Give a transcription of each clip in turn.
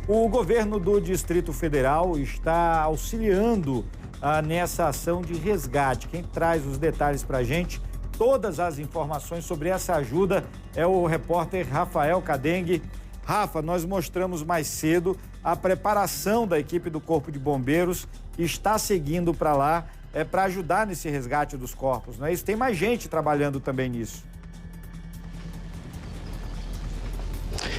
O governo do Distrito Federal está auxiliando nessa ação de resgate. Quem traz os detalhes para a gente, todas as informações sobre essa ajuda, é o repórter Rafael Cadengue. Rafa, nós mostramos mais cedo a preparação da equipe do Corpo de Bombeiros que está seguindo para lá para ajudar nesse resgate dos corpos, não é isso? Tem mais gente trabalhando também nisso.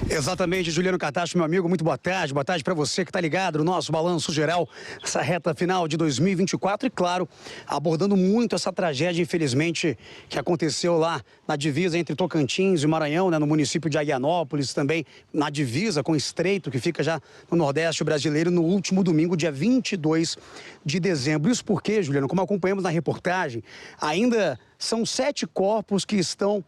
Exatamente, Juliano Cartacho, meu amigo, muito boa tarde para você que está ligado no nosso balanço geral, essa reta final de 2024 e, claro, abordando muito essa tragédia, infelizmente, que aconteceu lá na divisa entre Tocantins e Maranhão, né, no município de Aguianópolis, também na divisa com Estreito, que fica já no Nordeste brasileiro, no último domingo, dia 22 de dezembro. Isso porque, Juliano, como acompanhamos na reportagem, ainda são 7 corpos que estão,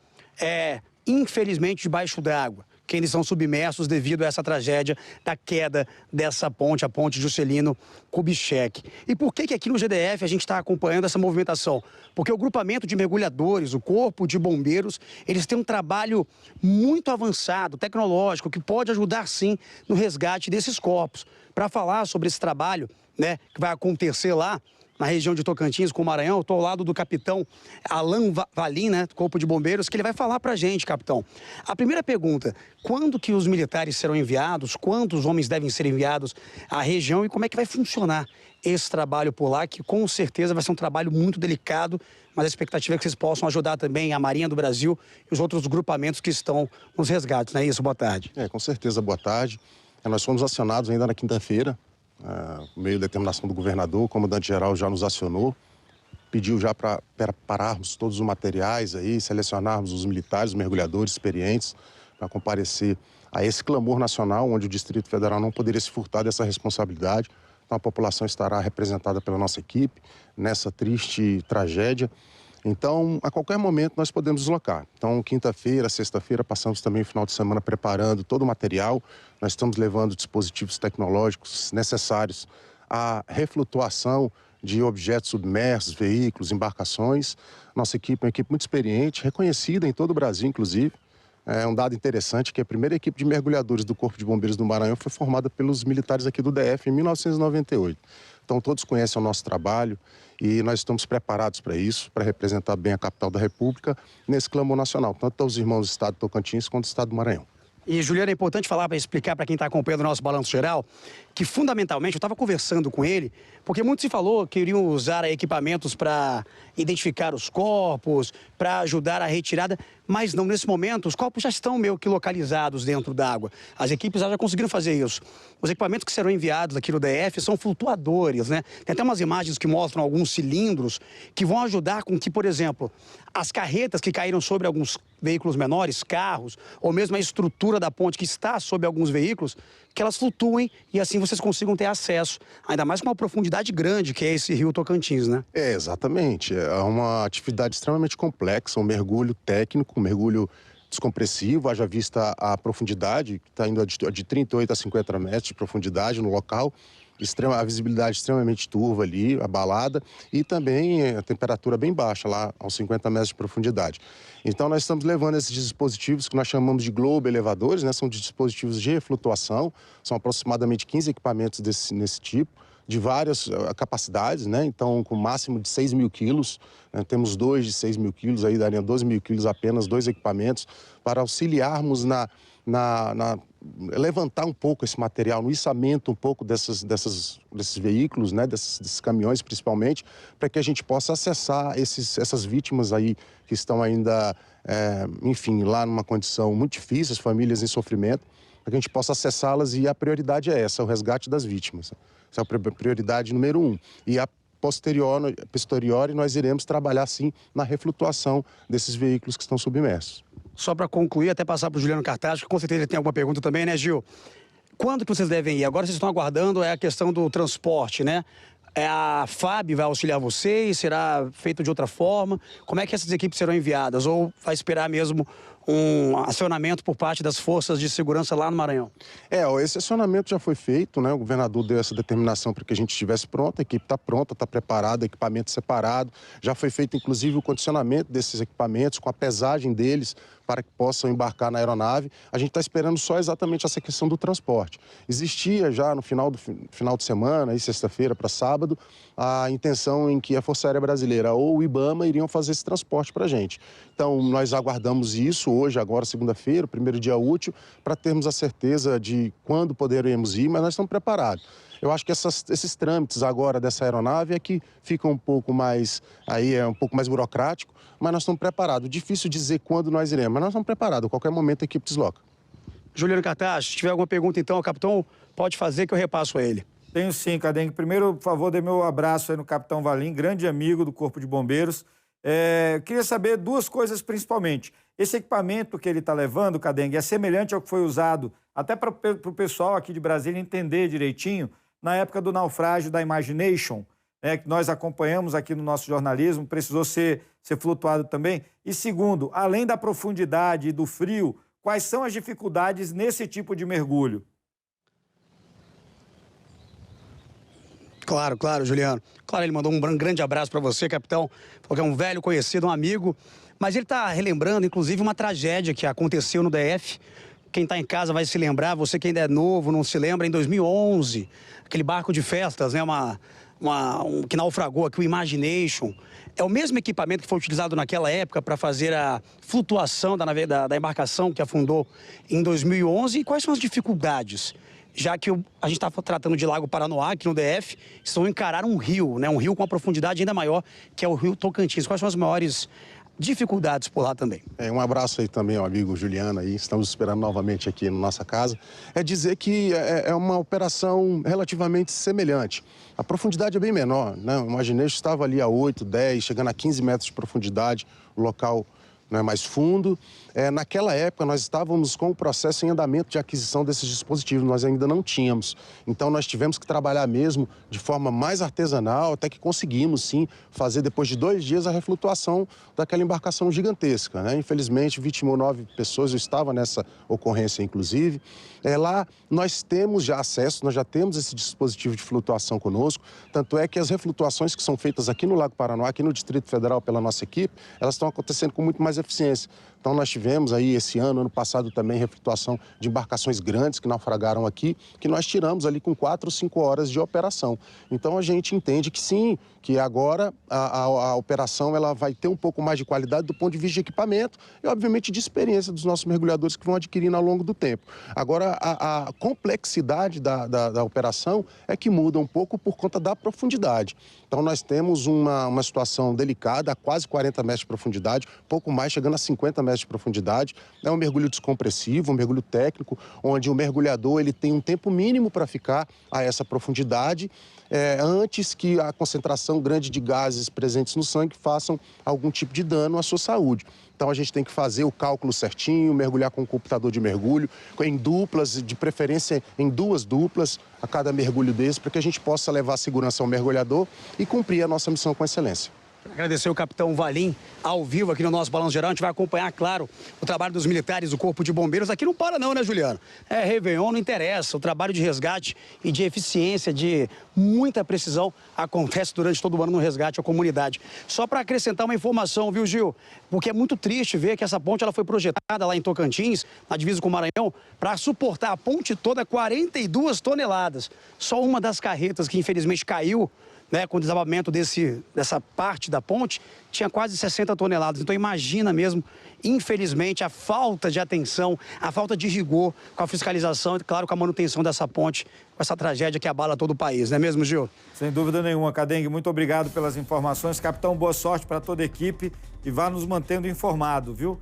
infelizmente, debaixo d'água, que eles são submersos devido a essa tragédia da queda dessa ponte, a ponte Juscelino Kubitschek. E por que aqui no GDF a gente está acompanhando essa movimentação? Porque o grupamento de mergulhadores, o Corpo de Bombeiros, eles têm um trabalho muito avançado, tecnológico, que pode ajudar sim no resgate desses corpos. Para falar sobre esse trabalho, né, que vai acontecer lá na região de Tocantins com o Maranhão, estou ao lado do capitão Alan Valim, né, do Corpo de Bombeiros, que ele vai falar para a gente, capitão. A primeira pergunta, quando que os militares serão enviados, quantos homens devem ser enviados à região e como é que vai funcionar esse trabalho por lá, que com certeza vai ser um trabalho muito delicado, mas a expectativa é que vocês possam ajudar também a Marinha do Brasil e os outros grupamentos que estão nos resgates, não é isso? Boa tarde. Com certeza, boa tarde. Nós fomos acionados ainda na quinta-feira, por meio da determinação do governador, o comandante-geral já nos acionou, pediu já para prepararmos todos os materiais aí, selecionarmos os militares, os mergulhadores experientes, para comparecer a esse clamor nacional, onde o Distrito Federal não poderia se furtar dessa responsabilidade. Então a população estará representada pela nossa equipe nessa triste tragédia. Então, a qualquer momento nós podemos deslocar. Então, quinta-feira, sexta-feira, passamos também o final de semana preparando todo o material. Nós estamos levando dispositivos tecnológicos necessários à reflutuação de objetos submersos, veículos, embarcações. Nossa equipe é uma equipe muito experiente, reconhecida em todo o Brasil, inclusive. É um dado interessante que a primeira equipe de mergulhadores do Corpo de Bombeiros do Maranhão foi formada pelos militares aqui do DF em 1998. Então, todos conhecem o nosso trabalho e nós estamos preparados para isso, para representar bem a capital da República nesse clamor nacional, tanto aos irmãos do Estado de Tocantins quanto do Estado do Maranhão. E, Juliano, é importante falar para explicar para quem está acompanhando o nosso balanço geral que, fundamentalmente, eu estava conversando com ele, porque muito se falou que iriam usar equipamentos para identificar os corpos, para ajudar a retirada, mas não, nesse momento, os corpos já estão meio que localizados dentro d'água. As equipes já conseguiram fazer isso. Os equipamentos que serão enviados aqui no DF são flutuadores, né? Tem até umas imagens que mostram alguns cilindros que vão ajudar com que, por exemplo, as carretas que caíram sobre alguns veículos menores, carros, ou mesmo a estrutura da ponte que está sobre alguns veículos, que elas flutuem e assim vocês consigam ter acesso, ainda mais com uma profundidade grande que é esse rio Tocantins, né? Exatamente. É uma atividade extremamente complexa, um mergulho técnico, um mergulho descompressivo, haja vista a profundidade, que está indo de 38 a 50 metros de profundidade no local, a visibilidade extremamente turva ali, abalada, e também a temperatura bem baixa, lá aos 50 metros de profundidade. Então nós estamos levando esses dispositivos que nós chamamos de globo elevadores, né? São dispositivos de flutuação, são aproximadamente 15 equipamentos nesse tipo, de várias capacidades, né? Então, com máximo de 6 mil quilos, né? Temos 2 de 6 mil quilos, aí dariam 12 mil quilos apenas, 2 equipamentos, para auxiliarmos levantar um pouco esse material, no içamento um pouco desses veículos, né? desses caminhões principalmente, para que a gente possa acessar essas vítimas aí que estão ainda, enfim, lá numa condição muito difícil, as famílias em sofrimento, para que a gente possa acessá-las, e a prioridade é essa, o resgate das vítimas. Essa é a prioridade número 1. E a posteriori nós iremos trabalhar, sim, na reflutuação desses veículos que estão submersos. Só para concluir, até passar para o Juliano Cartacho, que com certeza ele tem alguma pergunta também, né, Gil? Quando que vocês devem ir? Agora vocês estão aguardando a questão do transporte, né? A FAB vai auxiliar vocês? Será feito de outra forma? Como é que essas equipes serão enviadas? Ou vai esperar mesmo um acionamento por parte das forças de segurança lá no Maranhão? Esse acionamento já foi feito, né? O governador deu essa determinação para que a gente estivesse pronto, a equipe está pronta, está preparada, equipamento separado. Já foi feito, inclusive, o condicionamento desses equipamentos, com a pesagem deles, para que possam embarcar na aeronave. A gente está esperando só exatamente essa questão do transporte. Existia já no final de semana, aí sexta-feira para sábado, a intenção em que a Força Aérea Brasileira ou o IBAMA iriam fazer esse transporte para a gente. Então, nós aguardamos isso hoje, agora, segunda-feira, o primeiro dia útil, para termos a certeza de quando poderemos ir, mas nós estamos preparados. Eu acho que esses trâmites agora dessa aeronave é que ficam um pouco mais, aí é um pouco mais burocrático, mas nós estamos preparados. Difícil dizer quando nós iremos, mas nós estamos preparados. A qualquer momento a equipe desloca. Juliano Cartaz, se tiver alguma pergunta então, capitão, pode fazer que eu repasso a ele. Tenho sim, Cadengue. Primeiro, por favor, dê meu abraço aí no capitão Valim, grande amigo do Corpo de Bombeiros. Queria saber duas coisas principalmente. Esse equipamento que ele está levando, Cadengue, é semelhante ao que foi usado, até para o pessoal aqui de Brasília entender direitinho, na época do naufrágio da Imagination, que nós acompanhamos aqui no nosso jornalismo, precisou ser flutuado também. E segundo, além da profundidade e do frio, quais são as dificuldades nesse tipo de mergulho? Claro, Juliano. Claro, ele mandou um grande abraço para você, capitão, porque é um velho conhecido, um amigo. Mas ele está relembrando, inclusive, uma tragédia que aconteceu no DF. Quem está em casa vai se lembrar, você que ainda é novo, não se lembra, em 2011, aquele barco de festas, né, que naufragou aqui, o Imagination. É o mesmo equipamento que foi utilizado naquela época para fazer a flutuação da embarcação que afundou em 2011. E quais são as dificuldades? Já que a gente está tratando de Lago Paranoá, aqui no DF, estão encarar um rio, né? Um rio com uma profundidade ainda maior, que é o Rio Tocantins. Quais são as maiores dificuldades por lá também? Um abraço aí também ao amigo Juliano aí, estamos esperando novamente aqui na nossa casa. É dizer que é uma operação relativamente semelhante. A profundidade é bem menor, né? O Imagination estava ali a 8, 10, chegando a 15 metros de profundidade, o local não é mais fundo. Naquela época, nós estávamos com o processo em andamento de aquisição desses dispositivos, nós ainda não tínhamos. Então, nós tivemos que trabalhar mesmo de forma mais artesanal, até que conseguimos, sim, fazer, depois de 2 dias, a reflutuação daquela embarcação gigantesca, né? Infelizmente, vitimou 9 pessoas, eu estava nessa ocorrência, inclusive. Lá, nós temos já acesso, nós já temos esse dispositivo de flutuação conosco, tanto é que as reflutuações que são feitas aqui no Lago Paranoá, aqui no Distrito Federal, pela nossa equipe, elas estão acontecendo com muito mais eficiência. Então, nós tivemos aí esse ano passado também, reflutuação de embarcações grandes que naufragaram aqui, que nós tiramos ali com 4 ou 5 horas de operação. Então, a gente entende que sim, que agora a operação ela vai ter um pouco mais de qualidade do ponto de vista de equipamento e, obviamente, de experiência dos nossos mergulhadores que vão adquirindo ao longo do tempo. Agora, a complexidade da operação é que muda um pouco por conta da profundidade. Então, nós temos uma situação delicada, a quase 40 metros de profundidade, pouco mais, chegando a 50 metros de profundidade. É um mergulho descompressivo, um mergulho técnico, onde o mergulhador ele tem um tempo mínimo para ficar a essa profundidade, antes que a concentração grande de gases presentes no sangue façam algum tipo de dano à sua saúde. Então, a gente tem que fazer o cálculo certinho, mergulhar com um computador de mergulho, em duplas, de preferência em 2 duplas a cada mergulho desse, para que a gente possa levar segurança ao mergulhador e cumprir a nossa missão com excelência. Agradecer o capitão Valim, ao vivo aqui no nosso Balanço Geral. A gente vai acompanhar, claro, o trabalho dos militares do Corpo de Bombeiros. Aqui não para não, né, Juliano? Réveillon, não interessa. O trabalho de resgate e de eficiência, de muita precisão, acontece durante todo o ano no resgate à comunidade. Só para acrescentar uma informação, viu, Gil? Porque é muito triste ver que essa ponte ela foi projetada lá em Tocantins, na divisa com o Maranhão, para suportar a ponte toda 42 toneladas. Só uma das carretas que infelizmente caiu, né, com o desabamento dessa parte da ponte, tinha quase 60 toneladas. Então, imagina mesmo, infelizmente, a falta de atenção, a falta de rigor com a fiscalização e, claro, com a manutenção dessa ponte, com essa tragédia que abala todo o país, não é mesmo, Gil? Sem dúvida nenhuma, Cadengue. Muito obrigado pelas informações. Capitão, boa sorte para toda a equipe e vá nos mantendo informado, viu?